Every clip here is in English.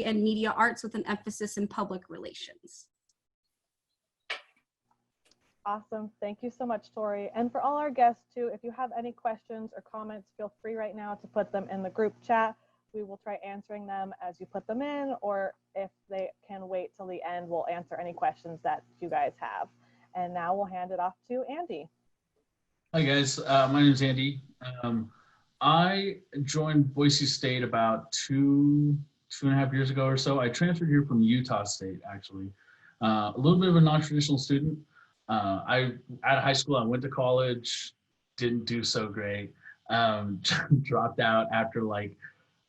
and media arts with an emphasis in public relations. Awesome. Thank you so much, Tori. And for all our guests too, if you have any questions or comments, feel free right now to put them in the group chat. We will try answering them as you put them in, or if they can wait till the end, we'll answer any questions that you guys have. And now we'll hand it off to Andy. Hi guys, my name is Andy. I joined Boise State about two and a half years ago or so. I transferred here from Utah State, actually. A little bit of a non-traditional student. Out of high school, I went to college, didn't do so great. Dropped out after like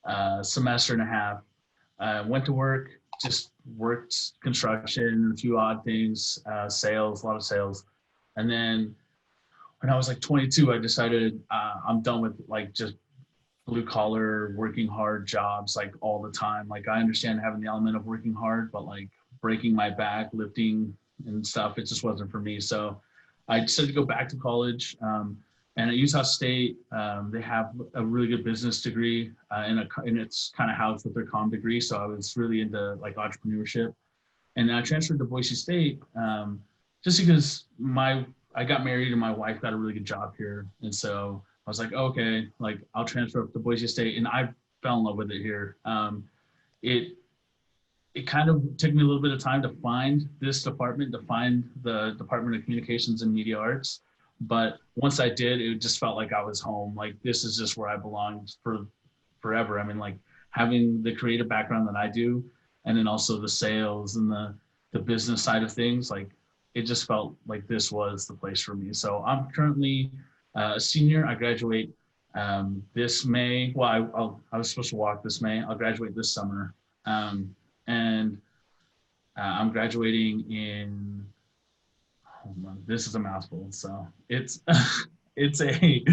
a semester and a half. Went to work, just worked construction, a few odd things, sales, a lot of sales. And then when I was like 22, I decided I'm done with like just blue collar, working hard jobs like all the time. Like I understand having the element of working hard, but like breaking my back, lifting and stuff, it just wasn't for me. So I decided to go back to college. And at Utah State, they have a really good business degree and it's kind of housed with their comm degree. So I was really into like entrepreneurship. And then I transferred to Boise State just because I got married and my wife got a really good job here. And so I was like, okay, like I'll transfer up to Boise State, and I fell in love with it here. It kind of took me a little bit of time to find this department, to find the Department of Communications and Media Arts. But once I did, it just felt like I was home. Like this is just where I belonged for forever. I mean, like having the creative background that I do, and then also the sales and the business side of things, like it just felt like this was the place for me. So I'm currently a senior. I graduate this May. Well, I was supposed to walk this May. I'll graduate this summer. And I'm graduating in, this is a mouthful. So it's, it's a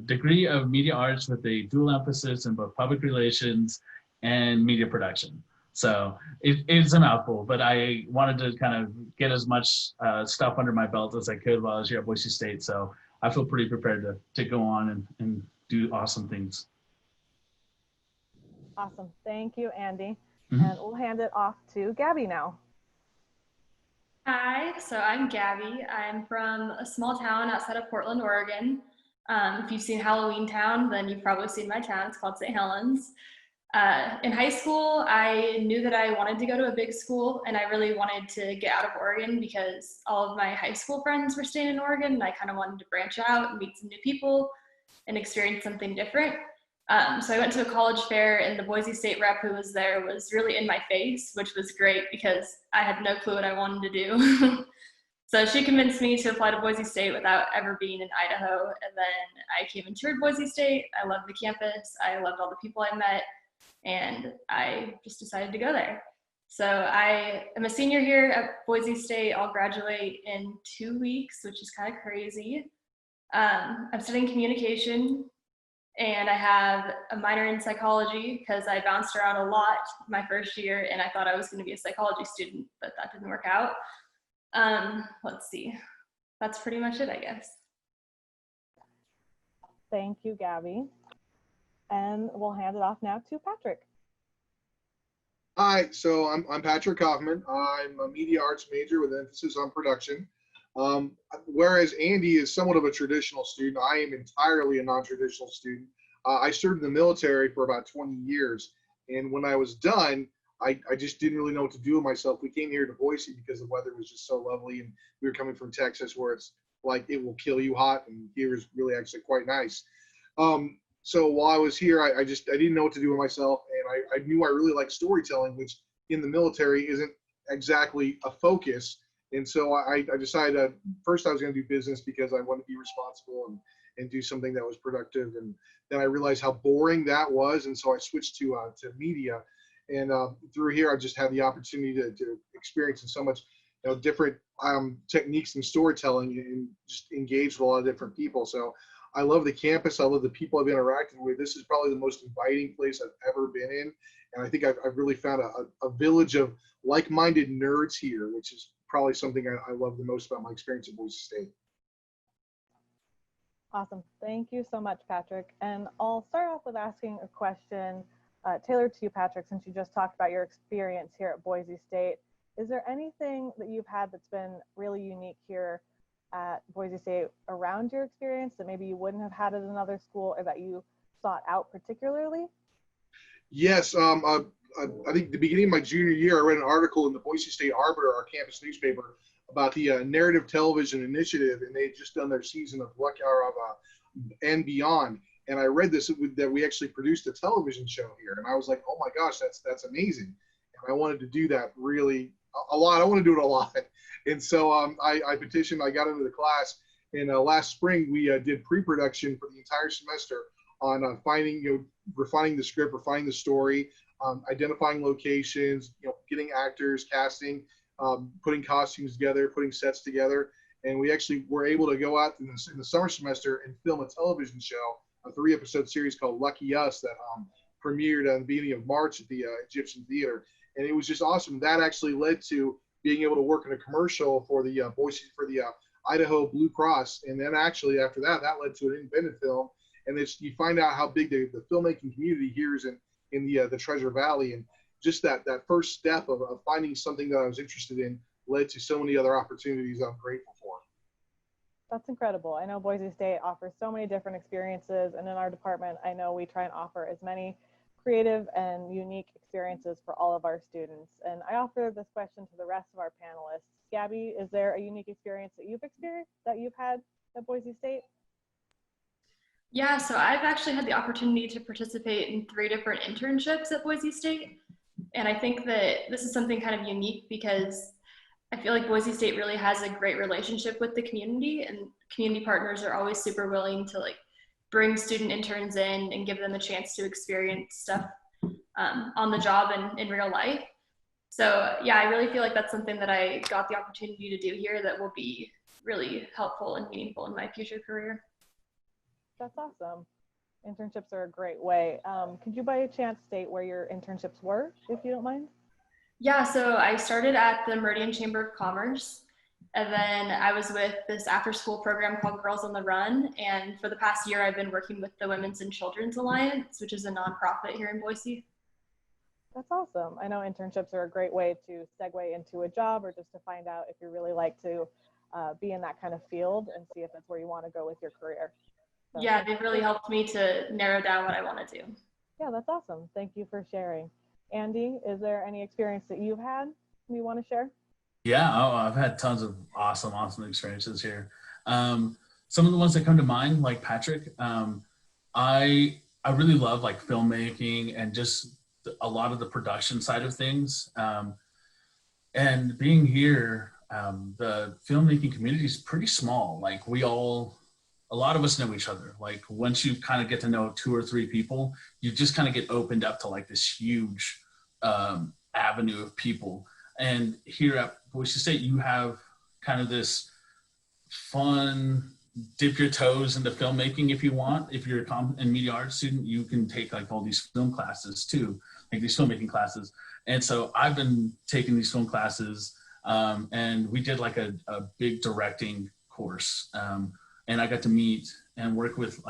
degree of media arts with a dual emphasis in both public relations and media production. So it's a mouthful, but I wanted to kind of get as much stuff under my belt as I could while I was here at Boise State. So I feel pretty prepared to go on and do awesome things. Awesome. Thank you, Andy. Mm-hmm. And we'll hand it off to Gabby now. Hi, so I'm Gabby. I'm from a small town outside of Portland, Oregon. If you've seen Halloween Town, then you've probably seen my town. It's called St. Helens. In high school, I knew that I wanted to go to a big school, and I really wanted to get out of Oregon because all of my high school friends were staying in Oregon, and I kind of wanted to branch out and meet some new people and experience something different. So I went to a college fair, and the Boise State rep who was there was really in my face, which was great because I had no clue what I wanted to do. So she convinced me to apply to Boise State without ever being in Idaho. And then I came and toured Boise State. I loved the campus. I loved all the people I met. And I just decided to go there. So I am a senior here at Boise State. I'll graduate in 2 weeks, which is kind of crazy. I'm studying communication, and I have a minor in psychology because I bounced around a lot my first year, and I thought I was going to be a psychology student, but that didn't work out. Let's see. That's pretty much it, I guess. Thank you, Gabby. And we'll hand it off now to Patrick. Hi, so I'm Patrick Kaufman. I'm a media arts major with emphasis on production. Whereas Andy is somewhat of a traditional student, I am entirely a non-traditional student. I served in the military for about 20 years. And when I was done, I just didn't really know what to do with myself. We came here to Boise because the weather was just so lovely. And we were coming from Texas where it's like it will kill you hot. And here is really actually quite nice. So while I was here, I didn't know what to do with myself. And I knew I really liked storytelling, which in the military isn't exactly a focus. And so I decided first I was going to do business because I wanted to be responsible and do something that was productive. And then I realized how boring that was. And so I switched to media. And through here, I just had the opportunity to experience so much different techniques in storytelling and just engage with a lot of different people. So I love the campus. I love the people I've interacted with. This is probably the most inviting place I've ever been in. And I think I've really found a village of like-minded nerds here, which is probably something I love the most about my experience at Boise State. Awesome. Thank you so much, Patrick. And I'll start off with asking a question tailored to you, Patrick, since you just talked about your experience here at Boise State. Is there anything that you've had that's been really unique here at Boise State around your experience that maybe you wouldn't have had at another school, or that you sought out particularly? Yes, I think the beginning of my junior year, I read an article in the Boise State Arbiter, our campus newspaper, about the narrative television initiative, and they had just done their season of Luck Hour of and Beyond. And I read this that we actually produced a television show here, and I was like, oh my gosh, that's amazing. And I wanted to do that really a lot. I want to do it a lot, and so I petitioned. I got into the class, and last spring we did pre-production for the entire semester on finding, refining the script, refining the story, identifying locations, getting actors, casting, putting costumes together, putting sets together. And we actually were able to go out in the summer semester and film a television show, a 3-episode series called Lucky Us that premiered at the beginning of March at the Egyptian Theater. And it was just awesome. That actually led to being able to work in a commercial for the Idaho Blue Cross. And then actually after that led to an independent film. And you find out how big the filmmaking community here is in the Treasure Valley. And just that first step of finding something that I was interested in led to so many other opportunities I'm grateful for. That's incredible. I know Boise State offers so many different experiences, and in our department, I know we try and offer as many creative and unique experiences for all of our students. And I offer this question to the rest of our panelists. Gabby, is there a unique experience that you've had at Boise State? Yeah, so I've actually had the opportunity to participate in 3 different internships at Boise State. And I think that this is something kind of unique because I feel like Boise State really has a great relationship with the community, and community partners are always super willing to bring student interns in and give them a chance to experience stuff on the job and in real life. So yeah, I really feel like that's something that I got the opportunity to do here that will be really helpful and meaningful in my future career. That's awesome. Internships are a great way. Could you by chance state where your internships were, if you don't mind? Yeah, so I started at the Meridian Chamber of Commerce, and then I was with this after-school program called Girls on the Run, and for the past year I've been working with the Women's and Children's Alliance, which is a nonprofit here in Boise. That's awesome. I know internships are a great way to segue into a job, or just to find out if you really like to be in that kind of field and see if it's where you want to go with your career. So, yeah, they've really helped me to narrow down what I want to do. Yeah, that's awesome. Thank you for sharing. Andy, is there any experience that you've had you want to share? Yeah, I've had tons of awesome experiences here. Some of the ones that come to mind, like Patrick, I really love filmmaking and just a lot of the production side of things. And being here, the filmmaking community is pretty small. A lot of us know each other. Once you kind of get to know 2 or 3 people, you just kind of get opened up to this huge avenue of people. And here at Boise State, you have kind of this fun, dip your toes into filmmaking if you want. If you're a media arts student, you can take all these film classes too, these filmmaking classes. And so I've been taking these film classes, and we did a big directing course. And I got to meet and work with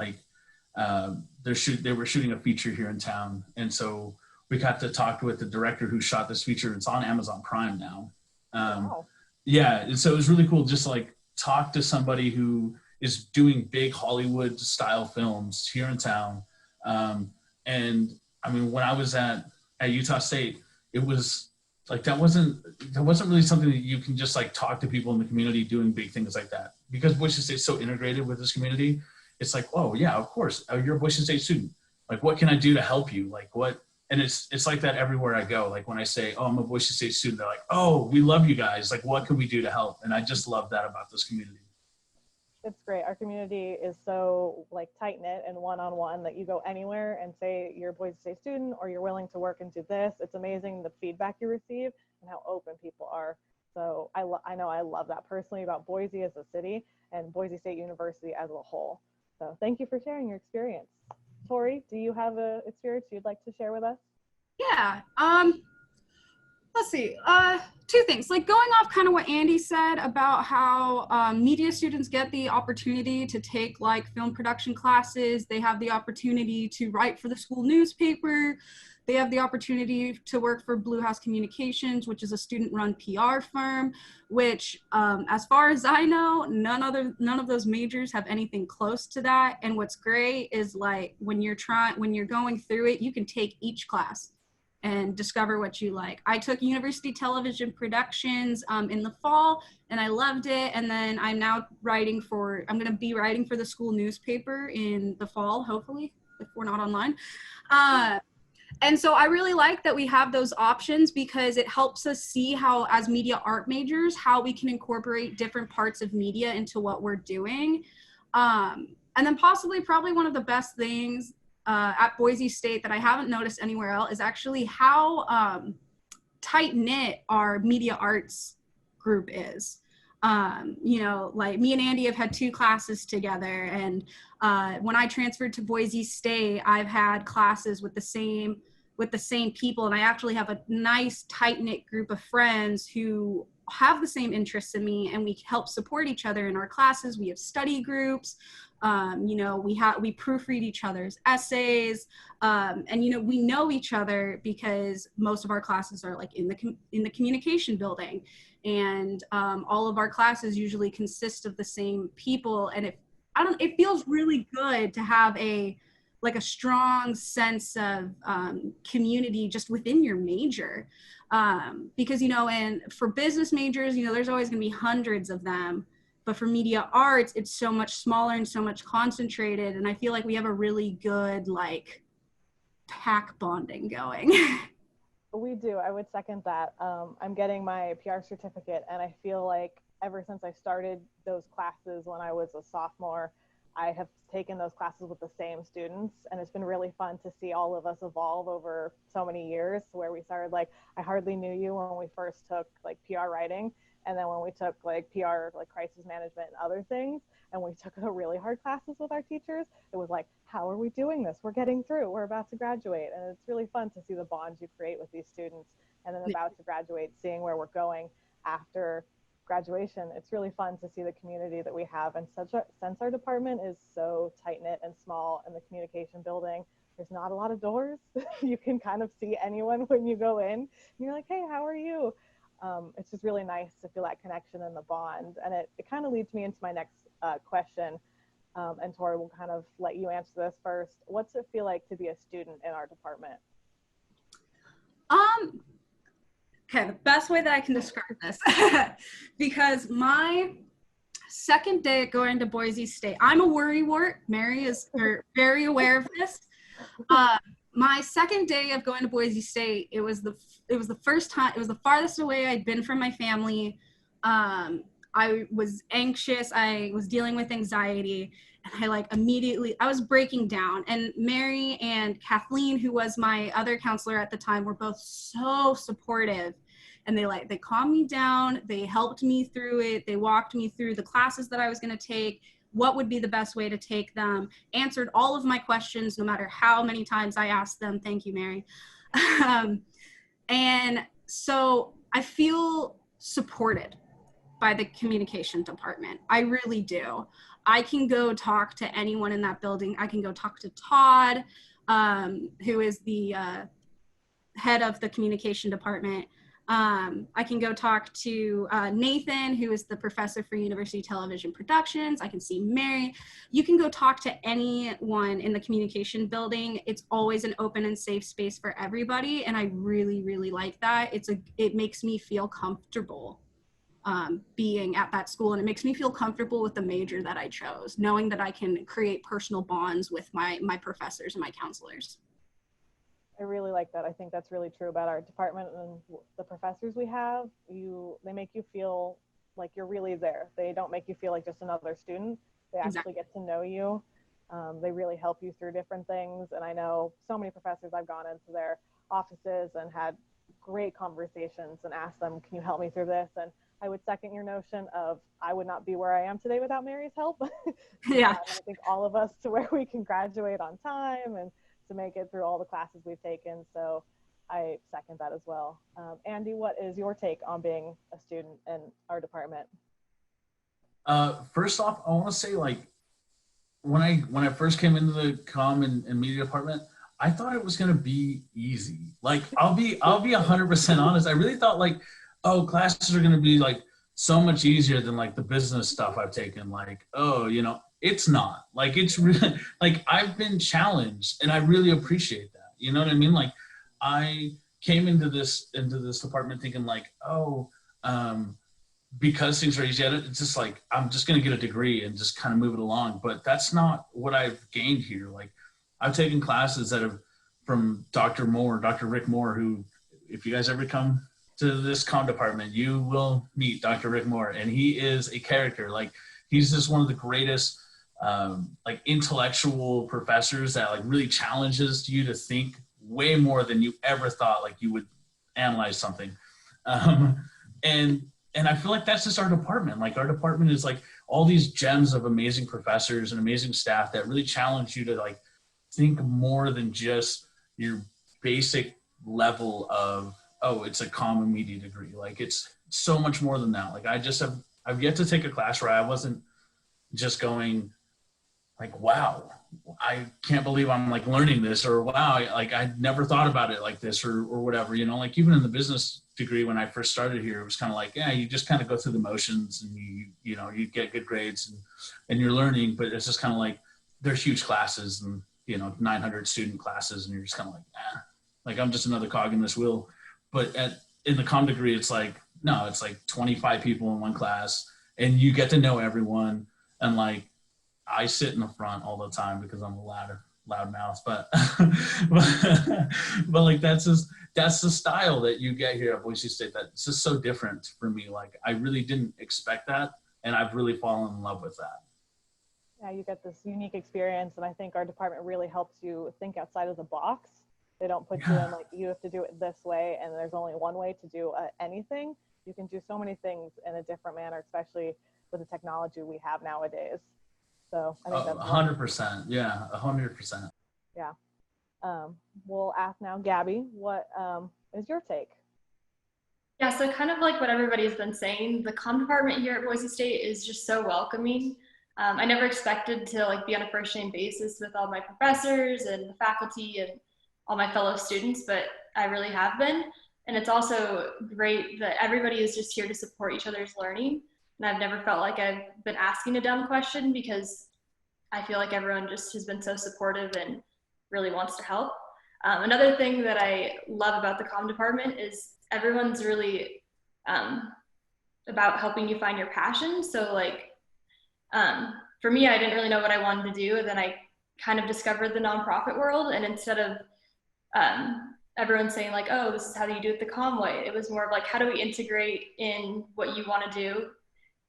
they were shooting a feature here in town. And so we got to talk with the director who shot this feature. It's on Amazon Prime now. Wow. Yeah, and so it was really cool just to talk to somebody who is doing big Hollywood style films here in town. And I mean, when I was at Utah State, it was that wasn't really something that you can just talk to people in the community doing big things like that. Because Boise State's so integrated with this community, it's oh yeah, of course, you're a Boise State student. What can I do to help you? What? And it's like that everywhere I go. When I say, oh, I'm a Boise State student, they're oh, we love you guys. What can we do to help? And I just love that about this community. It's great. Our community is so tight-knit and one-on-one that you go anywhere and say you're a Boise State student or you're willing to work into this. It's amazing the feedback you receive and how open people are. So I know I love that personally about Boise as a city and Boise State University as a whole. So thank you for sharing your experience. Tori, do you have an experience you'd like to share with us? Yeah. Let's see. 2 things. Going off kind of what Andy said about how media students get the opportunity to take film production classes. They have the opportunity to write for the school newspaper. They have the opportunity to work for Blue House Communications, which is a student-run PR firm, which, as far as I know, none of those majors have anything close to that. And what's great is like when you're going through it, you can take each class and discover what you like. I took University Television Productions in the fall, and I loved it. And then I'm now I'm gonna be writing for the school newspaper in the fall, hopefully, if we're not online. And so I really like that we have those options because it helps us see how, as media art majors, how we can incorporate different parts of media into what we're doing. And then probably one of the best things at Boise State that I haven't noticed anywhere else is actually how tight-knit our media arts group is. You know, like me and Andy have had 2 classes together, and when I transferred to Boise State, I've had classes with the same people, and I actually have a nice tight-knit group of friends who have the same interests in me, and we help support each other in our classes. We have study groups. You know, we proofread each other's essays, and you know, we know each other because most of our classes are like in the communication building, and all of our classes usually consist of the same people, and it feels really good to have a strong sense of community just within your major, because, you know, and for business majors, you know, there's always going to be hundreds of them. But for media arts, it's so much smaller and so much concentrated. And I feel like we have a really good, like, pack bonding going. We do. I would second that. I'm getting my PR certificate, and I feel like ever since I started those classes when I was a sophomore, I have taken those classes with the same students, and it's been really fun to see all of us evolve over so many years, where we started, like, I hardly knew you when we first took like PR writing. And then when we took like PR, like crisis management and other things, and we took the really hard classes with our teachers, it was like, how are we doing this? We're getting through, we're about to graduate. And it's really fun to see the bonds you create with these students. And then about to graduate, seeing where we're going after graduation. It's really fun to see the community that we have. And since our department is so tight knit and small in the communication building, there's not a lot of doors. You can kind of see anyone when you go in. And you're like, hey, how are you? It's just really nice to feel that connection and the bond. And it kind of leads me into my next question. And Tori, will kind of let you answer this first. What's it feel like to be a student in our department? Okay, the best way that I can describe this, because my second day at going to Boise State, I'm a worrywart. Mary is very aware of this. My second day of going to Boise State, it was the first time, it was the farthest away I'd been from my family. I was anxious, I was dealing with anxiety, and I was breaking down. And Mary and Kathleen, who was my other counselor at the time, were both so supportive. And they calmed me down, they helped me through it, they walked me through the classes that I was gonna take, what would be the best way to take them, answered all of my questions, no matter how many times I asked them. Thank you, Mary. And so I feel supported by the communication department. I really do. I can go talk to anyone in that building. I can go talk to Todd, who is the head of the communication department. I can go talk to Nathan, who is the professor for University Television Productions. I can see Mary. You can go talk to anyone in the communication building. It's always an open and safe space for everybody. And I really, really like that. It makes me feel comfortable being at that school. And it makes me feel comfortable with the major that I chose, knowing that I can create personal bonds with my professors and my counselors. I really like that. I think that's really true about our department and the professors we have. They make you feel like you're really there. They don't make you feel like just another student. They actually get to know you. They really help you through different things. And I know so many professors, I've gone into their offices and had great conversations and asked them, can you help me through this? And I would second your notion of, I would not be where I am today without Mary's help. Yeah. I think all of us, to where we can graduate on time and to make it through all the classes we've taken. So I second that as well. Andy, what is your take on being a student in our department? First off, I want to say, like, when I first came into the comm and media department, I thought it was gonna be easy. Like I'll be 100% honest. I really thought like, oh, classes are gonna be like so much easier than like the business stuff I've taken. Like, oh, you know, it's not. Like it's really like I've been challenged, and I really appreciate that. You know what I mean? Like I came into this department thinking like, oh, because things are easy, it's just like I'm just gonna get a degree and just kind of move it along. But that's not what I've gained here. Like I've taken classes that have from Dr. Moore, Dr. Rick Moore, who, if you guys ever come to this comm department, you will meet Dr. Rick Moore, and he is a character. Like he's just one of the greatest like intellectual professors that like really challenges you to think way more than you ever thought like you would analyze something. And I feel like that's just our department. Like our department is like all these gems of amazing professors and amazing staff that really challenge you to like think more than just your basic level of, oh, it's a common media degree. Like it's so much more than that. Like I've yet to take a class where I wasn't just going like, wow, I can't believe I'm like learning this, or wow, like I never thought about it like this, or whatever, you know. Like even in the business degree when I first started here, it was kind of like, yeah, you just kind of go through the motions and you know, you get good grades and you're learning, but it's just kind of like they're huge classes and, you know, 900 student classes, and you're just kind of like, like I'm just another cog in this wheel. But in the comm degree, it's like, no, it's like 25 people in one class and you get to know everyone. And like, I sit in the front all the time because I'm a loud mouth, but like that's the style that you get here at Boise State. That's just so different for me. Like I really didn't expect that, and I've really fallen in love with that. Yeah, you get this unique experience, and I think our department really helps you think outside of the box. They don't put you in like, you have to do it this way, and there's only one way to do anything. You can do so many things in a different manner, especially with the technology we have nowadays. So I think that's 100%. Yeah, 100%. Yeah. We'll ask now Gabby, what is your take? Yeah, so kind of like what everybody's been saying, the comm department here at Boise State is just so welcoming. I never expected to like be on a first name basis with all my professors and the faculty and all my fellow students, but I really have been. And it's also great that everybody is just here to support each other's learning. And I've never felt like I've been asking a dumb question, because I feel like everyone just has been so supportive and really wants to help. Another thing that I love about the comm department is everyone's really about helping you find your passion. So like, for me, I didn't really know what I wanted to do. And then I kind of discovered the nonprofit world. And instead of everyone saying like, oh, this is how you do it the comm way, it was more of like, how do we integrate in what you want to do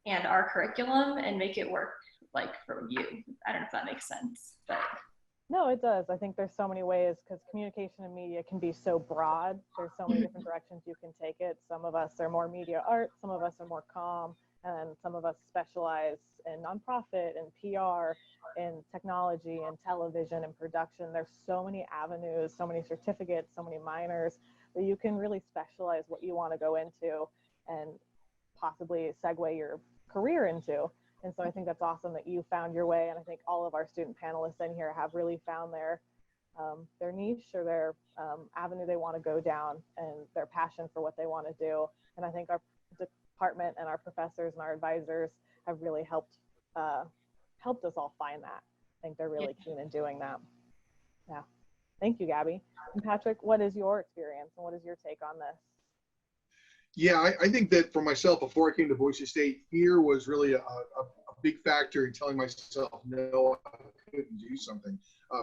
and our curriculum and make it work like for you. I don't know if that makes sense, but. No, it does. I think there's so many ways, because communication and media can be so broad. There's so many different directions you can take it. Some of us are more media art, some of us are more comm, and some of us specialize in nonprofit and PR and technology and television and production. There's so many avenues, so many certificates, so many minors that you can really specialize what you want to go into and possibly segue your career into. And so I think that's awesome that you found your way. And I think all of our student panelists in here have really found their niche or their avenue they want to go down and their passion for what they want to do. And I think our department and our professors and our advisors have really helped us all find that. I think they're really keen in doing that. Yeah. Thank you, Gabby. And Patrick, what is your experience and what is your take on this? Yeah, I think that for myself, before I came to Boise State, fear was really a big factor in telling myself, no, I couldn't do something.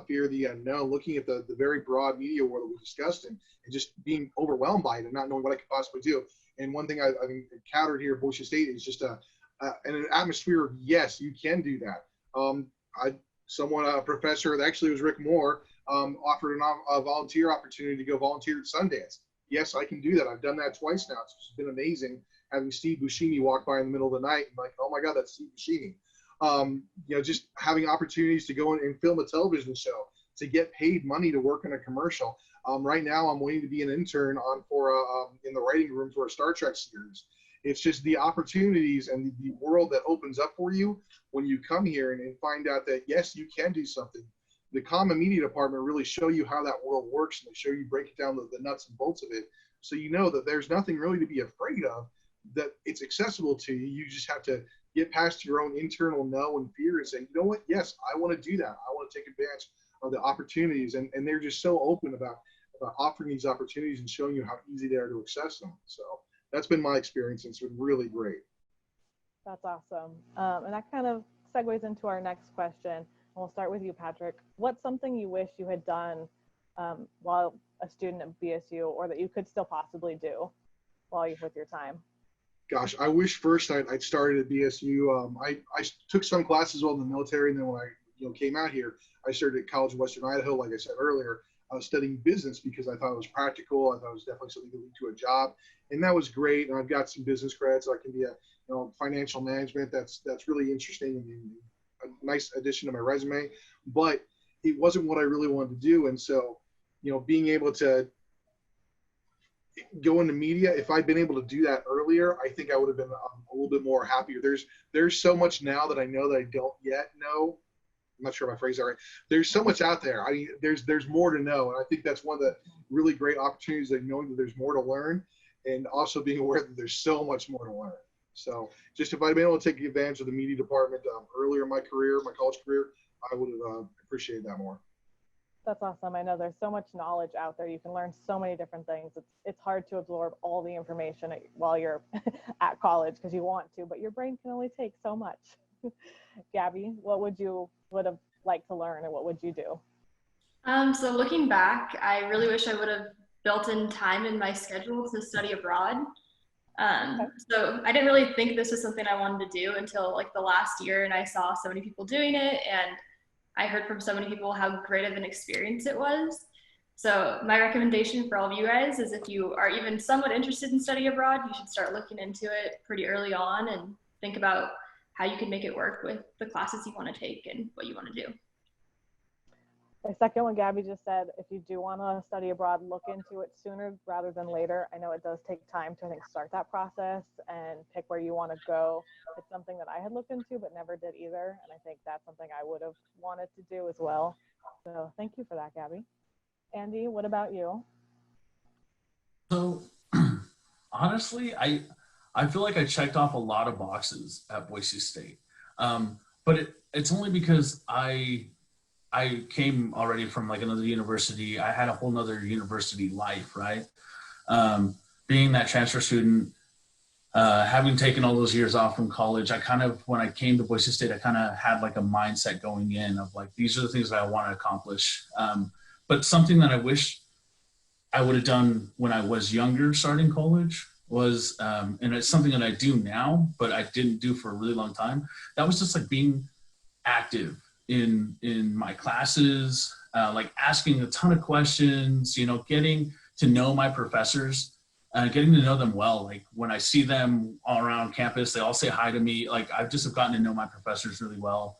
Fear of the unknown, looking at the very broad media world that we discussed, and just being overwhelmed by it and not knowing what I could possibly do. And one thing I've encountered here at Boise State is just an atmosphere of, yes, you can do that. A professor that actually was Rick Moore offered a volunteer opportunity to go volunteer at Sundance. Yes, I can do that. I've done that twice now. It's been amazing having Steve Buscemi walk by in the middle of the night and like, oh my God, that's Steve Buscemi. Just having opportunities to go in and film a television show, to get paid money to work in a commercial. Right now, I'm waiting to be an intern in the writing room for a Star Trek series. It's just the opportunities and the world that opens up for you when you come here and find out that, yes, you can do something. the common media department really show you how that world works, and they show you, break it down the nuts and bolts of it. So you know that there's nothing really to be afraid of, that it's accessible to you. You just have to get past your own internal no and fear and say, you know what, yes, I want to do that. I want to take advantage of the opportunities. And they're just so open about offering these opportunities and showing you how easy they are to access them. So that's been my experience, and it's been really great. That's awesome. And that kind of segues into our next question. And we'll start with you, Patrick. What's something you wish you had done while a student at BSU, or that you could still possibly do while you're with your time? Gosh, I wish first I'd started at BSU. I took some classes while in the military, and then when I came out here, I started at College of Western Idaho. Like I said earlier, I was studying business because I thought it was practical. I thought it was definitely something to lead to a job, and that was great. And I've got some business credits, so I can be a financial management. That's really interesting and a nice addition to my resume. But it wasn't what I really wanted to do, and so being able to go into media, if I'd been able to do that earlier, I think I would have been a little bit more happier. There's so much now that I know that I don't yet know. I'm not sure if I phrased that right. There's so much out there. I mean, there's more to know, and I think that's one of the really great opportunities, of knowing that there's more to learn, and also being aware that there's so much more to learn. So just if I'd been able to take advantage of the media department earlier in my career, my college career, I would have appreciated that more. That's awesome. I know there's so much knowledge out there. You can learn so many different things. It's hard to absorb all the information while you're at college because you want to, but your brain can only take so much. Gabby, what would have liked to learn, and what would you do? So looking back, I really wish I would have built in time in my schedule to study abroad. So I didn't really think this was something I wanted to do until like the last year, and I saw so many people doing it, and I heard from so many people how great of an experience it was. So my recommendation for all of you guys is, if you are even somewhat interested in study abroad, you should start looking into it pretty early on and think about how you can make it work with the classes you want to take and what you want to do. I second what Gabby just said. If you do want to study abroad, look into it sooner rather than later. I know it does take time to, I think, start that process and pick where you want to go. It's something that I had looked into but never did either, and I think that's something I would have wanted to do as well. So thank you for that, Gabby. Andy, what about you? So honestly, I feel like I checked off a lot of boxes at Boise State, but it's only because I came already from like another university. I had a whole nother university life, right? Being that transfer student, having taken all those years off from college, I kind of, when I came to Boise State, I kind of had like a mindset going in of like, these are the things that I want to accomplish. But something that I wish I would have done when I was younger, starting college, was, and it's something that I do now, but I didn't do for a really long time. That was just like being active in my classes, like asking a ton of questions, getting to know my professors, getting to know them well. Like when I see them all around campus, they all say hi to me. Like I've just have gotten to know my professors really well.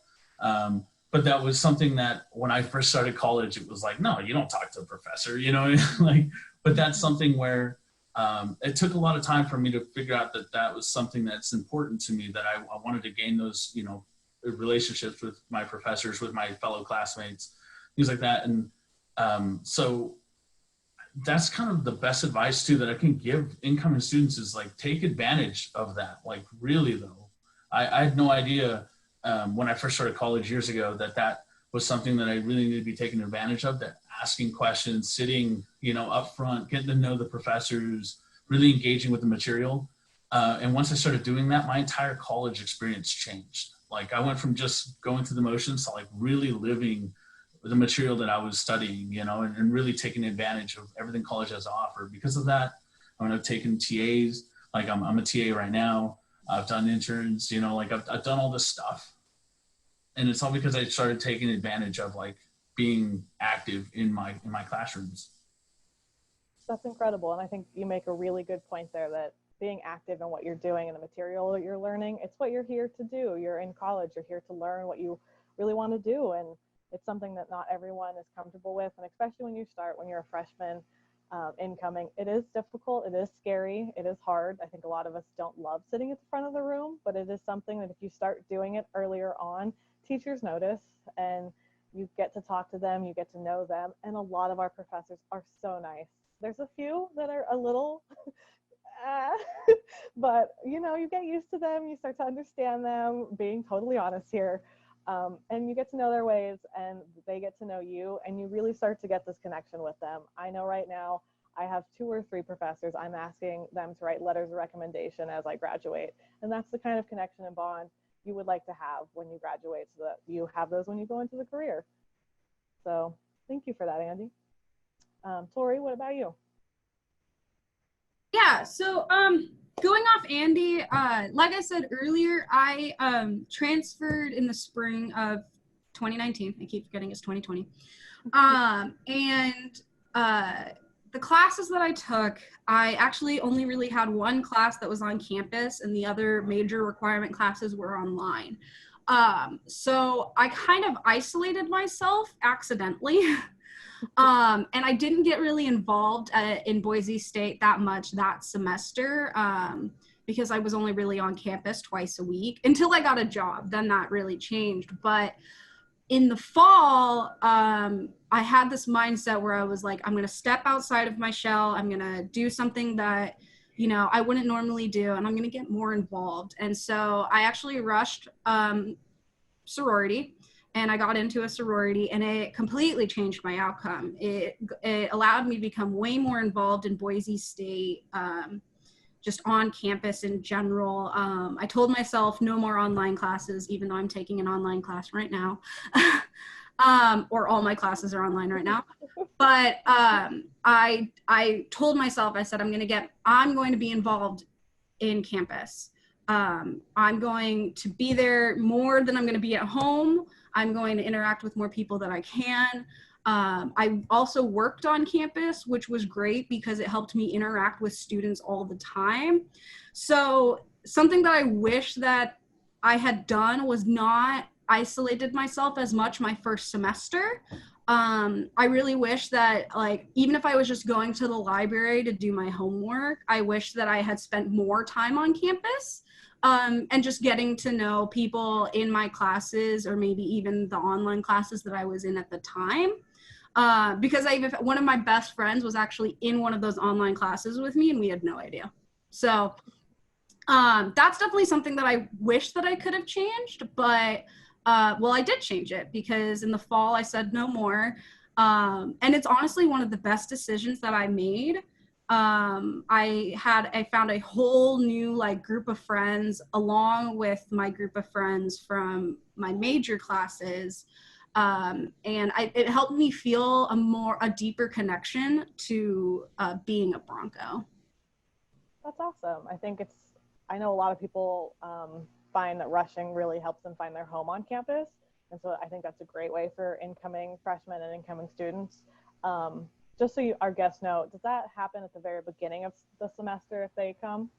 But that was something that when I first started college, it was like, no, you don't talk to a professor, like, but that's something where it took a lot of time for me to figure out that was something that's important to me, that I wanted to gain those, relationships with my professors, with my fellow classmates, things like that. And so that's kind of the best advice too that I can give incoming students, is like, take advantage of that. Like really though, I had no idea when I first started college years ago that was something that I really needed to be taking advantage of, that asking questions, sitting, up front, getting to know the professors, really engaging with the material. And once I started doing that, my entire college experience changed. Like I went from just going through the motions to like really living the material that I was studying, and really taking advantage of everything college has to offer. Because of that, I've taken TAs, like I'm a TA right now. I've done interns, like I've done all this stuff. And it's all because I started taking advantage of like being active in my classrooms. That's incredible. And I think you make a really good point there, that being active in what you're doing and the material that you're learning, it's what you're here to do. You're in college, you're here to learn what you really want to do. And it's something that not everyone is comfortable with. And especially when you're a freshman incoming, it is difficult. It is scary. It is hard. I think a lot of us don't love sitting at the front of the room, but it is something that if you start doing it earlier on, teachers notice, and You get to talk to them, you get to know them, and a lot of our professors are so nice. There's a few that are a little, but you know, you get used to them, you start to understand them, being totally honest here. And you get to know their ways and they get to know you, and you really start to get this connection with them. I know right now I have 2 or 3 professors I'm asking them to write letters of recommendation as I graduate. And that's the kind of connection and bond you would like to have when you graduate, so that you have those when you go into the career. So thank you for that, Andy. Tori, what about you? Yeah, so going off Andy, like I said earlier, I transferred in the spring of 2019. I keep forgetting it's 2020. And the classes that I took, I actually only really had one class that was on campus, and the other major requirement classes were online. So I kind of isolated myself accidentally. And I didn't get really involved in Boise State that much that semester, because I was only really on campus twice a week until I got a job. Then that really changed. But in the fall, I had this mindset where I was like, I'm going to step outside of my shell. I'm going to do something that, you know, I wouldn't normally do, and I'm going to get more involved. And so I actually rushed sorority, and I got into a sorority, and it completely changed my outcome. It allowed me to become way more involved in Boise State, just on campus in general. I told myself no more online classes, even though I'm taking an online class right now. Or all my classes are online right now. But I told myself, I said, I'm going to be involved in campus. I'm going to be there more than I'm going to be at home. I'm going to interact with more people that I can. I also worked on campus, which was great because it helped me interact with students all the time. So something that I wish that I had done was not isolated myself as much my first semester. I really wish that, like, even if I was just going to the library to do my homework, I wish that I had spent more time on campus. And just getting to know people in my classes, or maybe even the online classes that I was in at the time. Because one of my best friends was actually in one of those online classes with me, and we had no idea. So that's definitely something that I wish that I could have changed, but well, I did change it, because in the fall I said no more. And it's honestly one of the best decisions that I made. I found a whole new group of friends, along with my group of friends from my major classes. And it helped me feel a deeper connection to being a Bronco. That's awesome. I know a lot of people find that rushing really helps them find their home on campus. And so I think that's a great way for incoming freshmen and incoming students. Just so our guests know, does that happen at the very beginning of the semester if they come?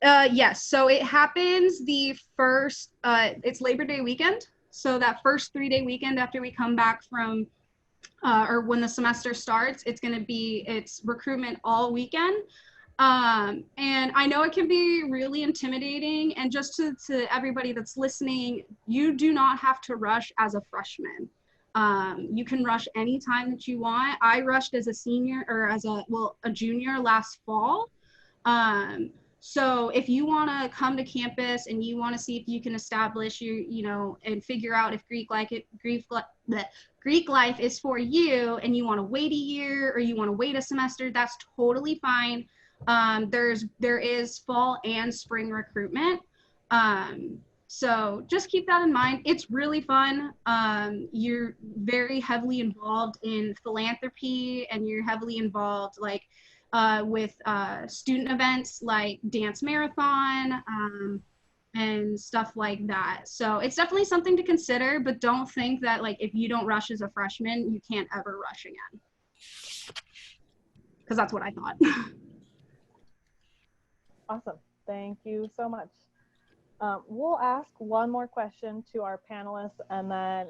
Yes, so it happens the first, it's Labor Day weekend. So that first 3-day weekend after we come back from, or when the semester starts, it's recruitment all weekend. And I know it can be really intimidating, and just to everybody that's listening, you do not have to rush as a freshman. You can rush anytime that you want. I rushed as a senior, or as a junior last fall. So if you want to come to campus and you want to see if you can establish and figure out if Greek life is for you, and you want to wait a year or you want to wait a semester, that's totally fine. There is fall and spring recruitment. So just keep that in mind. It's really fun. You're very heavily involved in philanthropy, and you're heavily involved with student events like dance marathon and stuff like that. So it's definitely something to consider, but don't think that if you don't rush as a freshman, you can't ever rush again. Because that's what I thought. Awesome. Thank you so much. We'll ask one more question to our panelists, and then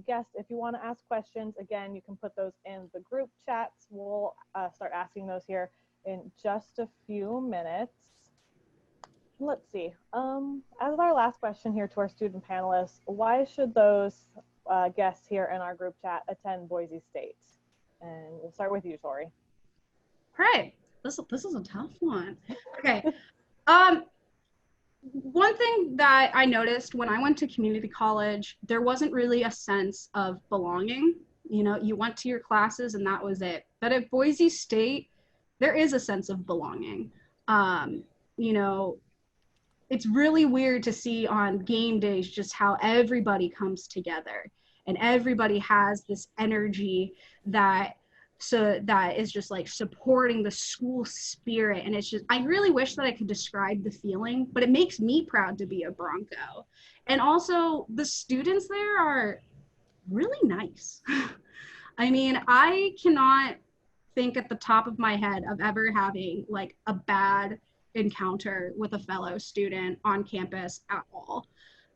guests, if you want to ask questions, again, you can put those in the group chats. We'll start asking those here in just a few minutes. Let's see. As our last question here to our student panelists, why should those guests here in our group chat attend Boise State? And we'll start with you, Tori. All right, this is a tough one. Okay. One thing that I noticed when I went to community college, there wasn't really a sense of belonging. You know, you went to your classes and that was it. But at Boise State, there is a sense of belonging. You know, it's really weird to see on game days just how everybody comes together and everybody has this energy that is just like supporting the school spirit. And it's just, I really wish that I could describe the feeling, but it makes me proud to be a Bronco. And also the students there are really nice. I mean, I cannot think at the top of my head of ever having like a bad encounter with a fellow student on campus at all.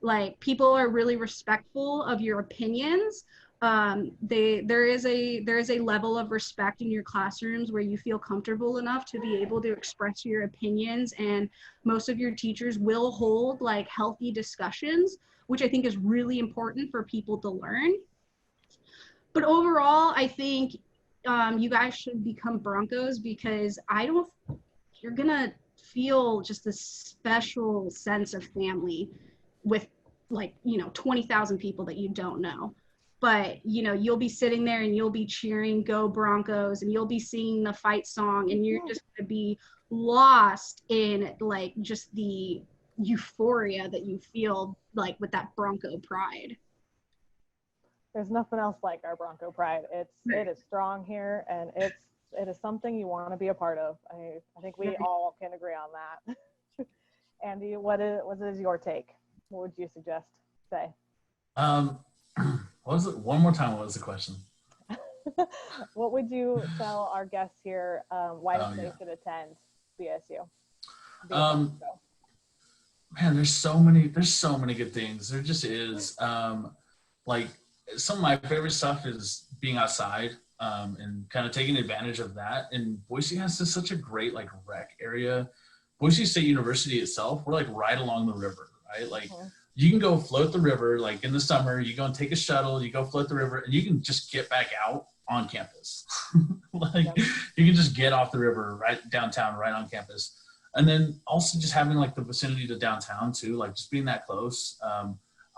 Like, people are really respectful of your opinions. There is a level of respect in your classrooms where you feel comfortable enough to be able to express your opinions, and most of your teachers will hold like healthy discussions, which I think is really important for people to learn. But overall, I think you guys should become Broncos, because you're gonna feel just this special sense of family with, like, 20,000 people that you don't know. But, you'll be sitting there and you'll be cheering, "Go Broncos," and you'll be singing the fight song, and you're just gonna be lost in like just the euphoria that you feel like with that Bronco pride. There's nothing else like our Bronco pride. It is strong here, and it is something you want to be a part of. I think we all can agree on that. Andy, what is your take? What would you suggest? Say. What was it? One more time. What was the question? What would you tell our guests here why they should attend BSU? Man, there's so many good things. There just is. Like, some of my favorite stuff is being outside and kind of taking advantage of that. And Boise has such a great like rec area. Boise State University itself, we're like right along the river, right? Like, you can go float the river, like in the summer, you go and take a shuttle, you go float the river, and you can just get back out on campus. Like, you can just get off the river right downtown, right on campus. And then also just having like the vicinity to downtown too, like just being that close.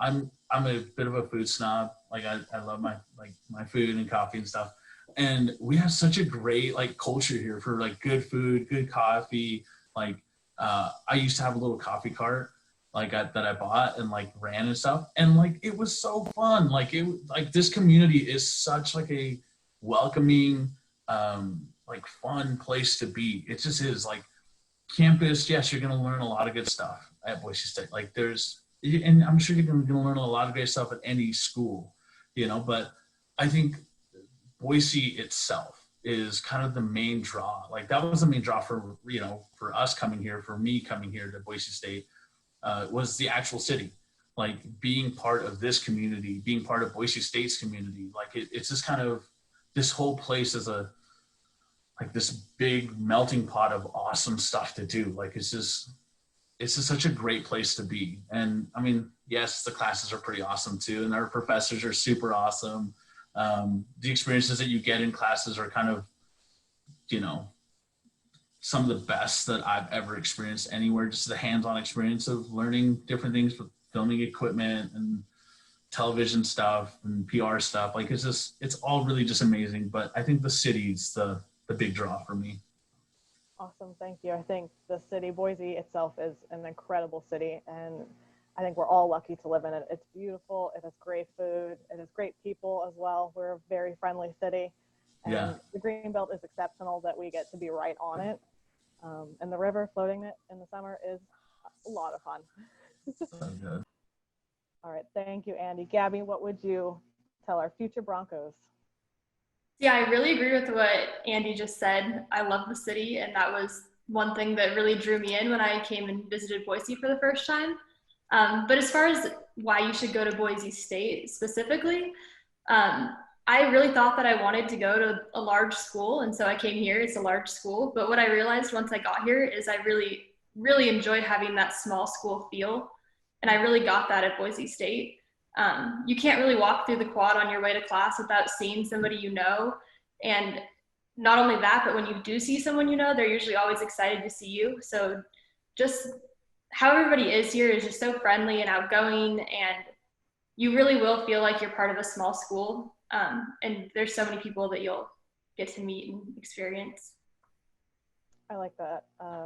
I'm a bit of a food snob. Like, I love my food and coffee and stuff. And we have such a great like culture here for like good food, good coffee. Like, I used to have a little coffee cart that I bought and like ran and stuff. And like, it was so fun. Like, this community is such like a welcoming, like fun place to be. It just is like campus. Yes, you're going to learn a lot of good stuff at Boise State. Like, and I'm sure you're going to learn a lot of great stuff at any school, but I think Boise itself is kind of the main draw. Like, that was the main draw for us coming here, for me coming here to Boise State, was the actual city. Like, being part of this community, being part of Boise State's community. Like, it's just kind of, this whole place is like this big melting pot of awesome stuff to do. Like, it's just such a great place to be. And I mean, yes, the classes are pretty awesome too, and our professors are super awesome. The experiences that you get in classes are kind of, some of the best that I've ever experienced anywhere. Just the hands-on experience of learning different things with filming equipment and television stuff and PR stuff. Like, it's all really just amazing. But I think the city's the big draw for me. Awesome, thank you. I think the city, Boise itself, is an incredible city, and I think we're all lucky to live in it. It's beautiful, it has great food, it has great people as well. We're a very friendly city, and the Greenbelt is exceptional that we get to be right on it. And the river, floating it in the summer, is a lot of fun. So good. All right, thank you, Andy. Gabby, what would you tell our future Broncos? Yeah, I really agree with what Andy just said. I love the city, and that was one thing that really drew me in when I came and visited Boise for the first time. But as far as why you should go to Boise State specifically, I really thought that I wanted to go to a large school, and so I came here. It's a large school, but what I realized once I got here is I really, really enjoyed having that small school feel, and I really got that at Boise State. You can't really walk through the quad on your way to class without seeing somebody you know. And not only that, but when you do see someone you know, they're usually always excited to see you. So just how everybody is here is just so friendly and outgoing, and you really will feel like you're part of a small school. And there's so many people that you'll get to meet and experience. I like that.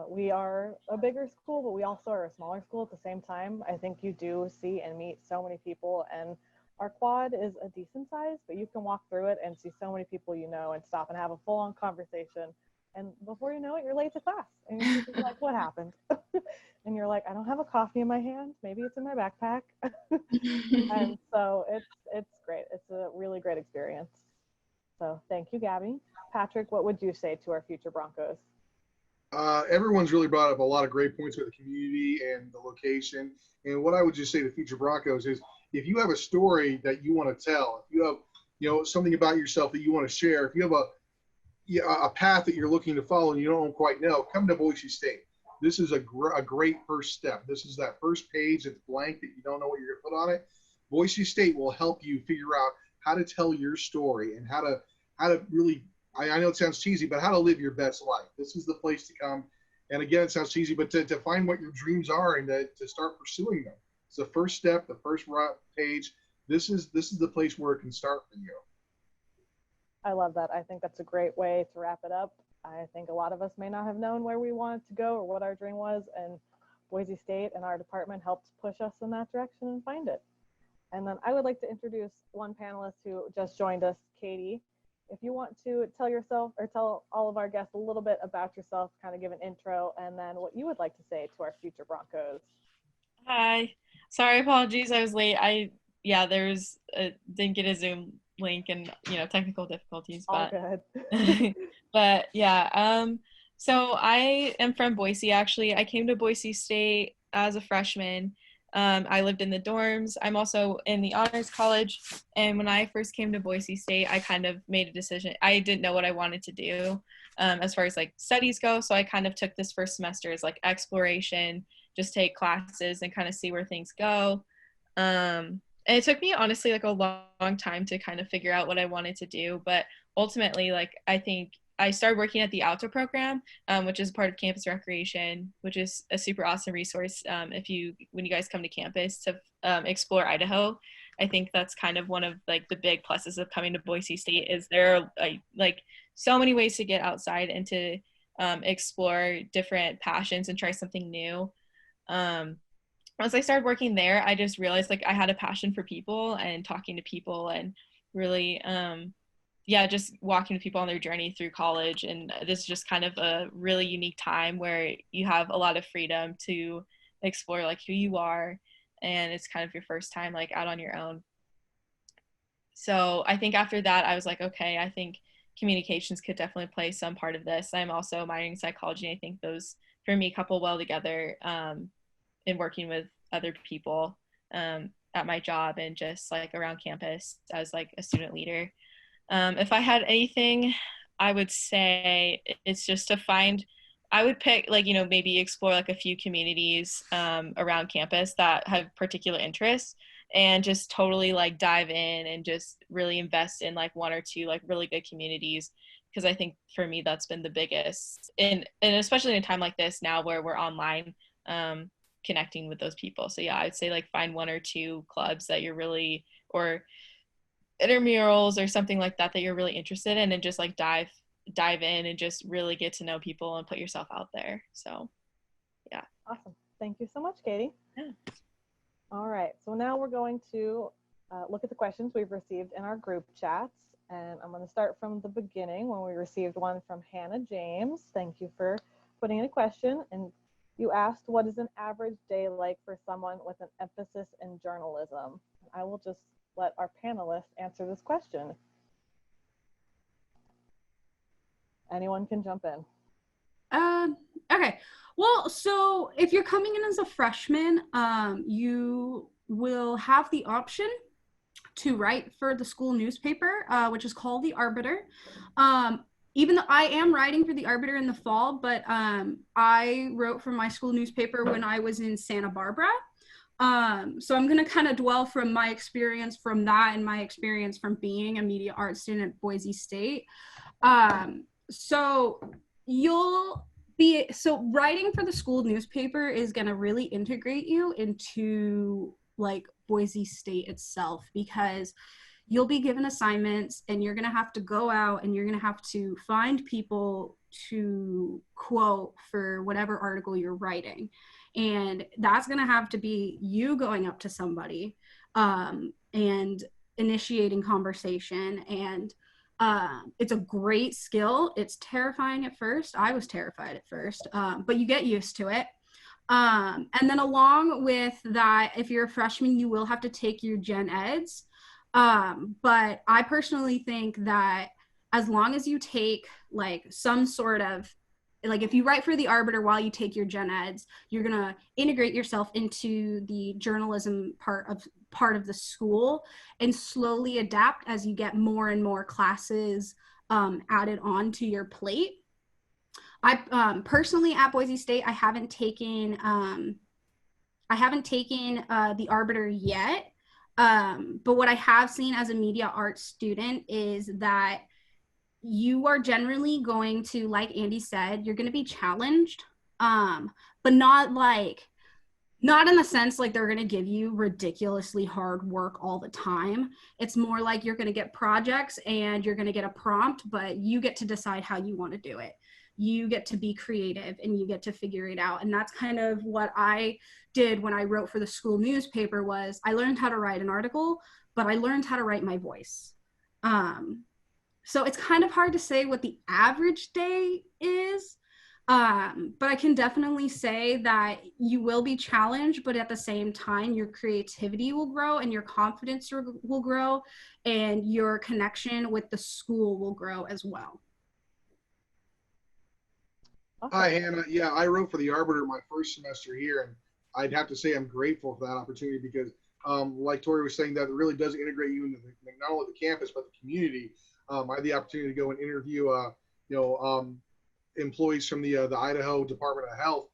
We are a bigger school, but we also are a smaller school at the same time. I think you do see and meet so many people, and our quad is a decent size, but you can walk through it and see so many people you know and stop and have a full-on conversation. And before you know it, you're late to class. And you're like, what happened? And you're like, I don't have a coffee in my hand. Maybe it's in my backpack. And so it's great. It's a really great experience. So thank you, Gabby. Patrick, what would you say to our future Broncos? Everyone's really brought up a lot of great points with the community and the location. And what I would just say to future Broncos is, if you have a story that you want to tell, if you have, something about yourself that you want to share, if you have a path that you're looking to follow and you don't quite know, come to Boise State. This is a great first step. This is that first page that's blank that you don't know what you're going to put on it. Boise State will help you figure out how to tell your story and how to really, I know it sounds cheesy, but how to live your best life. This is the place to come. And again, it sounds cheesy, but to find what your dreams are and to start pursuing them. It's the first step, the first page. This is the place where it can start for you. I love that. I think that's a great way to wrap it up. I think a lot of us may not have known where we wanted to go or what our dream was, and Boise State and our department helped push us in that direction and find it. And then I would like to introduce one panelist who just joined us, Katie. If you want to tell yourself or tell all of our guests a little bit about yourself, kind of give an intro, and then what you would like to say to our future Broncos. Hi. Sorry, apologies. I was late. Didn't get a Zoom link and technical difficulties. All good. But yeah. So I am from Boise. Actually, I came to Boise State as a freshman. I lived in the dorms. I'm also in the honors college. And when I first came to Boise State, I kind of made a decision. I didn't know what I wanted to do as far as like studies go. So I kind of took this first semester as like exploration, just take classes and kind of see where things go. And it took me honestly like a long time to kind of figure out what I wanted to do. But ultimately, like I think I started working at the outdoor program, which is part of campus recreation, which is a super awesome resource when you guys come to campus to explore Idaho. I think that's kind of one of like the big pluses of coming to Boise State is there are like so many ways to get outside and to explore different passions and try something new. Once I started working there, I just realized like I had a passion for people and talking to people and really just walking with people on their journey through college. And this is just kind of a really unique time where you have a lot of freedom to explore like who you are. And it's kind of your first time like out on your own. So I think after that, I was like, okay, I think communications could definitely play some part of this. I'm also minoring in psychology. I think those for me couple well together in working with other people at my job and just like around campus as like a student leader. If I had anything, I would say it's just to I would pick like, maybe explore like a few communities around campus that have particular interests and just totally like dive in and just really invest in like one or two like really good communities. Because I think for me, that's been the biggest and especially in a time like this now where we're online connecting with those people. So yeah, I'd say like find one or two clubs that you're really, or intramurals or something like that you're really interested in and just like dive in and just really get to know people and put yourself out there. So yeah. Awesome. Thank you so much, Katie. Yeah. All right. So now we're going to look at the questions we've received in our group chats. And I'm going to start from the beginning when we received one from Hannah James. Thank you for putting in a question. And you asked, what is an average day like for someone with an emphasis in journalism? I will just let our panelists answer this question. Anyone can jump in. Okay. Well, so if you're coming in as a freshman, you will have the option to write for the school newspaper, which is called the Arbiter. Even though I am writing for the Arbiter in the fall, but I wrote for my school newspaper when I was in Santa Barbara. So I'm going to kind of dwell from my experience from that and my experience from being a media arts student at Boise State. So writing for the school newspaper is going to really integrate you into like Boise State itself, because you'll be given assignments and you're going to have to go out and you're going to have to find people to quote for whatever article you're writing. And that's going to have to be you going up to somebody and initiating conversation. And it's a great skill. It's terrifying at first. I was terrified at first, but you get used to it. And then along with that, if you're a freshman, you will have to take your gen eds. But I personally think that as long as you take like some sort of, like if you write for the Arbiter while you take your gen eds, you're going to integrate yourself into the journalism part of the school and slowly adapt as you get more and more classes added on to your plate. I personally at Boise State, I haven't taken the Arbiter yet. But what I have seen as a media arts student is that you are generally going to, like Andy said, you're going to be challenged, but not in the sense like they're going to give you ridiculously hard work all the time. It's more like you're going to get projects and you're going to get a prompt, but you get to decide how you want to do it. You get to be creative and you get to figure it out. And that's kind of what I did when I wrote for the school newspaper. Was I learned how to write an article, but I learned how to write my voice. So it's kind of hard to say what the average day is, but I can definitely say that you will be challenged, but at the same time, your creativity will grow and your confidence will grow and your connection with the school will grow as well. Hi, Hannah. Yeah, I wrote for the Arbiter my first semester here, and I'd have to say I'm grateful for that opportunity because, like Tori was saying, that really does integrate you into not only the campus but the community. I had the opportunity to go and interview, employees from the Idaho Department of Health,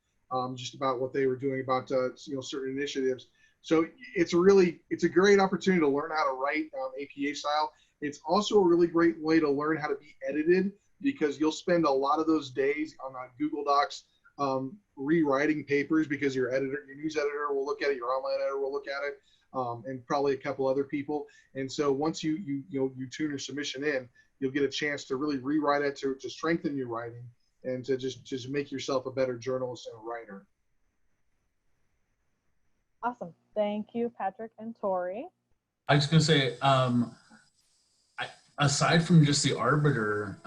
just about what they were doing about certain initiatives. So it's a great opportunity to learn how to write APA style. It's also a really great way to learn how to be edited, because you'll spend a lot of those days on Google Docs rewriting papers, because your news editor will look at it, your online editor will look at it, and probably a couple other people. And so once you tune your submission in, you'll get a chance to really rewrite it to strengthen your writing and to just make yourself a better journalist and a writer. Awesome. Thank you, Patrick and Tori. I was going to say, aside from just the Arbiter,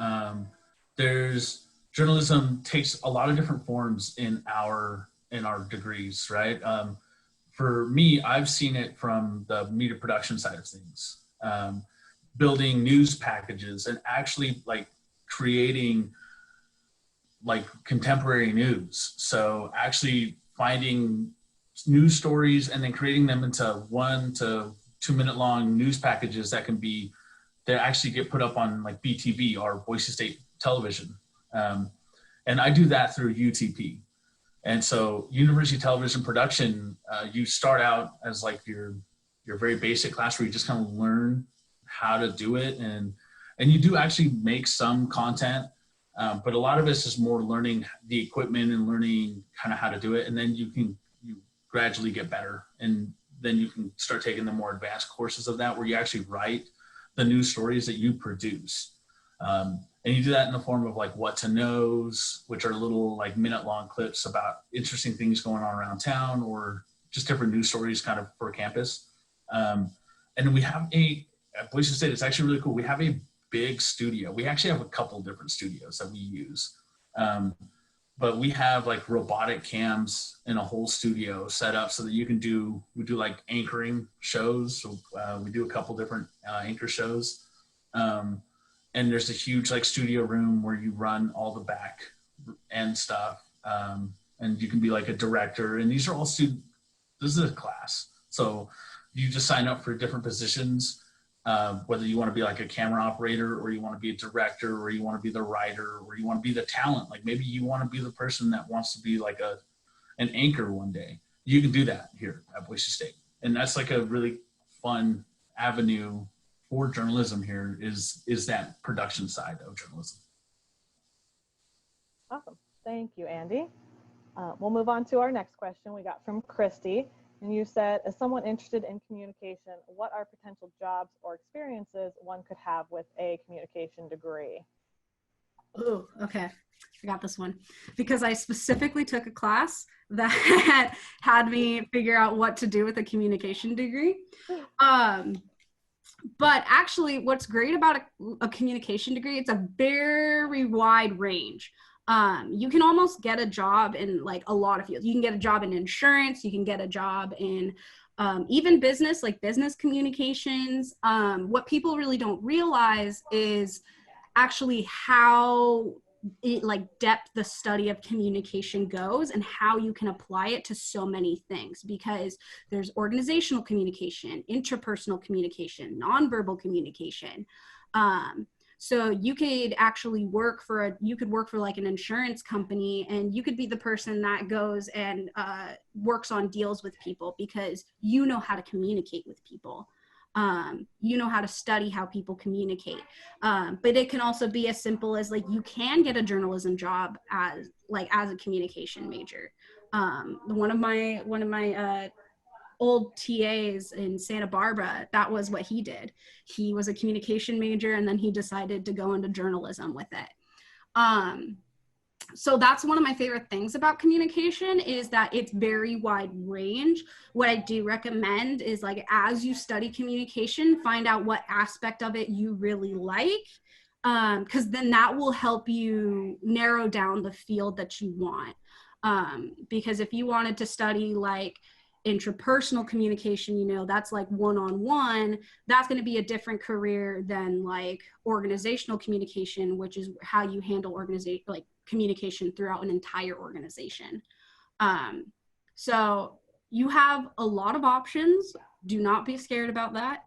there's journalism takes a lot of different forms in our degrees, right? For me, I've seen it from the media production side of things, building news packages and actually like creating like contemporary news. So actually finding news stories and then creating them into 1 to 2 minute long news packages that actually get put up on like BTV or Boise State Television. And I do that through UTP. And so university television production, you start out as like your very basic class where you just kind of learn how to do it. And you do actually make some content, but a lot of this is more learning the equipment and learning kind of how to do it. And then you gradually get better. And then you can start taking the more advanced courses of that where you actually write the news stories that you produce. And you do that in the form of like what to knows, which are little like minute long clips about interesting things going on around town or just different news stories kind of for campus. And we have at Boise State, it's actually really cool. We have a big studio. We actually have a couple different studios that we use. But we have like robotic cams in a whole studio set up so that we do like anchoring shows. So we do a couple different anchor shows. And there's a huge like studio room where you run all the back end stuff. And you can be like a director, and these are all this is a class. So you just sign up for different positions, whether you want to be like a camera operator or you want to be a director or you want to be the writer or you want to be the talent. Like maybe you want to be the person that wants to be like an anchor one day. you can do that here at Boise State. And that's like a really fun avenue for journalism here is that production side of journalism. Awesome. Thank you, Andy. We'll move on to our next question we got from Christy. And you said, as someone interested in communication, what are potential jobs or experiences one could have with a communication degree? Oh, okay. I got this one because I specifically took a class that had me figure out what to do with a communication degree. But actually, what's great about a communication degree, it's a very wide range. You can almost get a job in like a lot of fields. You can get a job in insurance. You can get a job in even business, like business communications. What people really don't realize is actually how like depth the study of communication goes and how you can apply it to so many things, because there's organizational communication, interpersonal communication, nonverbal communication. So you could actually work for like an insurance company, and you could be the person that goes and works on deals with people because you know how to communicate with people. You know how to study how people communicate. But it can also be as simple as like you can get a journalism job as a communication major. One of my old TAs in Santa Barbara, that was what he did. He was a communication major, and then he decided to go into journalism with it. So that's one of my favorite things about communication, is that it's very wide range. What I do recommend is, like, as you study communication, find out what aspect of it you really like, because then that will help you narrow down the field that you want. Because if you wanted to study like intrapersonal communication, you know, that's like one-on-one, that's going to be a different career than like organizational communication, which is how you handle communication throughout an entire organization. So you have a lot of options. Do not be scared about that.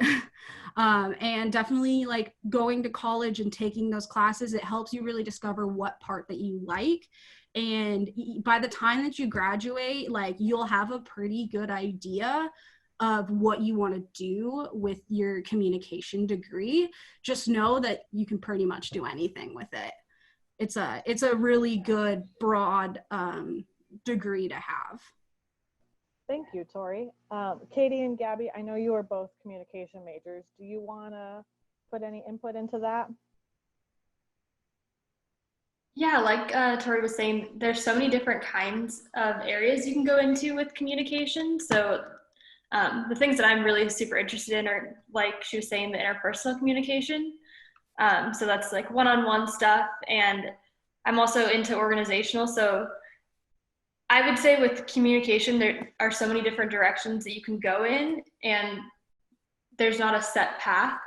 And definitely, like, going to college and taking those classes, it helps you really discover what part that you like. And by the time that you graduate, like, you'll have a pretty good idea of what you want to do with your communication degree. Just know that you can pretty much do anything with it. It's a really good broad degree to have. Thank you, Tori. Katie and Gabby, I know you are both communication majors. Do you want to put any input into that? Yeah, like Tori was saying, there's so many different kinds of areas you can go into with communication. So the things that I'm really super interested in are, like she was saying, the interpersonal communication. So that's like one-on-one stuff. And I'm also into organizational. So I would say with communication, there are so many different directions that you can go in, and there's not a set path.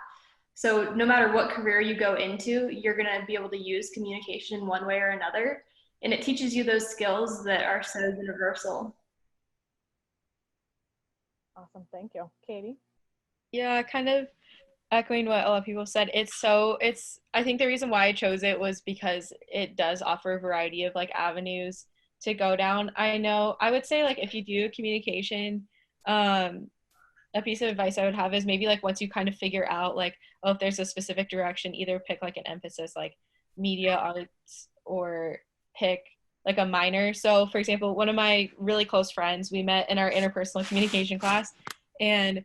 So no matter what career you go into, you're going to be able to use communication in one way or another. And it teaches you those skills that are so universal. Awesome. Thank you. Katie? Yeah, kind of echoing what a lot of people said. I think the reason why I chose it was because it does offer a variety of like avenues to go down. I would say, like, if you do communication, a piece of advice I would have is maybe, like, once you kind of figure out, like, oh, if there's a specific direction, either pick like an emphasis like media arts or pick like a minor. So for example, one of my really close friends, we met in our interpersonal communication class, and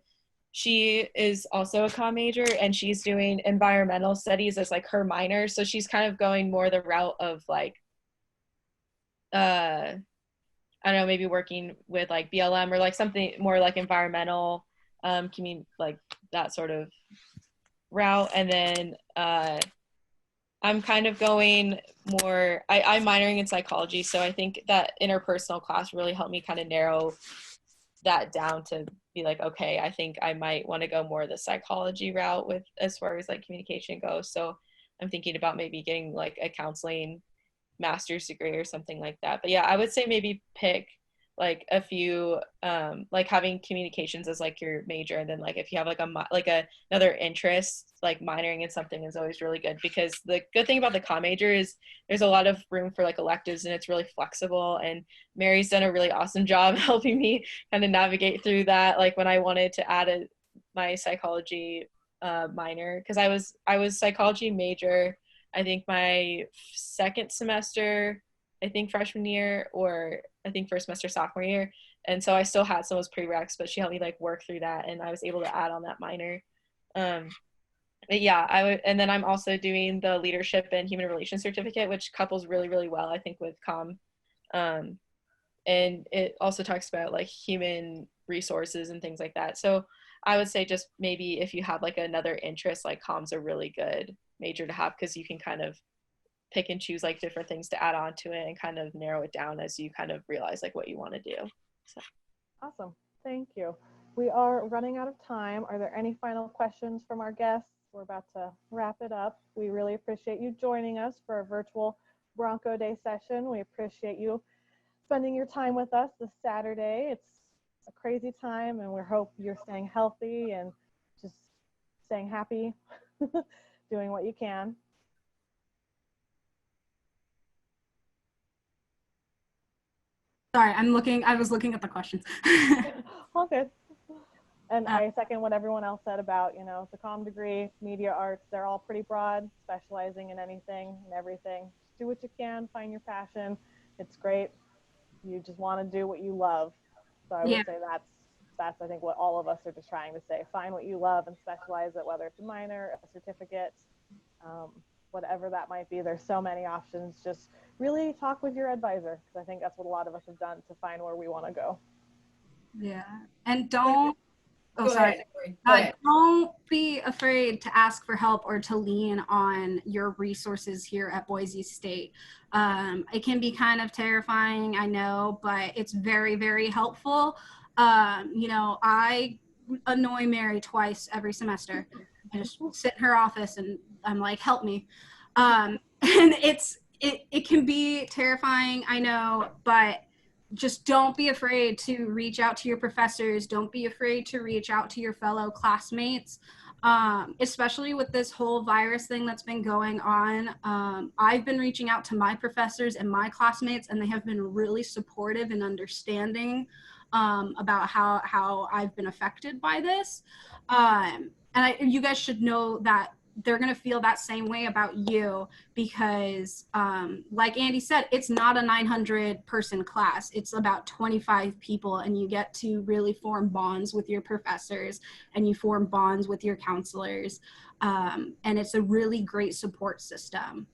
she is also a comm major, and she's doing environmental studies as like her minor. So she's kind of going more the route of like, I don't know, maybe working with like BLM or like something more like environmental, like that sort of route. And then I'm kind of going more, I'm minoring in psychology. So I think that interpersonal class really helped me kind of narrow that down to be like, okay, I think I might want to go more the psychology route with as far as like communication goes. So I'm thinking about maybe getting like a counseling master's degree or something like that. But yeah, I would say maybe pick like a few like having communications as like your major, and then like if you have like another interest, like minoring in something is always really good, because the good thing about the comm major is there's a lot of room for like electives, and it's really flexible, and Mary's done a really awesome job helping me kind of navigate through that, like when I wanted to add my psychology minor, because I was psychology major I think my second semester, I think freshman year, or I think first semester sophomore year. And so I still had some of those prereqs, but she helped me like work through that, and I was able to add on that minor. Um, but yeah, I would, and then I'm also doing the leadership and human relations certificate, which couples really, really well, I think, with comm. Um, and it also talks about like human resources and things like that. So I would say just maybe if you have like another interest, like comm's a really good major to have, because you can kind of pick and choose like different things to add on to it and kind of narrow it down as you kind of realize like what you want to do. So. Awesome. Thank you. We are running out of time. Are there any final questions from our guests? We're about to wrap it up. We really appreciate you joining us for a virtual Bronco Day session. We appreciate you spending your time with us this Saturday. It's a crazy time, and we hope you're staying healthy and just staying happy, doing what you can. Sorry, I was looking at the questions. All good. And I second what everyone else said about, the comm degree, media arts, they're all pretty broad, specializing in anything and everything. Just do what you can, find your passion. It's great. You just want to do what you love. So I would say that's I think what all of us are just trying to say. Find what you love and specialize it, whether it's a minor, a certificate, whatever that might be. There's so many options. Just really talk with your advisor, because I think that's what a lot of us have done to find where we want to go. Yeah, and don't. Oh, Go sorry. ahead. Don't be afraid to ask for help or to lean on your resources here at Boise State. It can be kind of terrifying, I know, but it's very, very helpful. I annoy Mary twice every semester. I just sit in her office and I'm like, help me. And it can be terrifying, I know, but just don't be afraid to reach out to your professors. Don't be afraid to reach out to your fellow classmates, especially with this whole virus thing that's been going on. I've been reaching out to my professors and my classmates, and they have been really supportive and understanding about how I've been affected by this. You guys should know that they're going to feel that same way about you, because like Andy said, it's not a 900 person class. It's about 25 people, and you get to really form bonds with your professors, and you form bonds with your counselors. And it's a really great support system.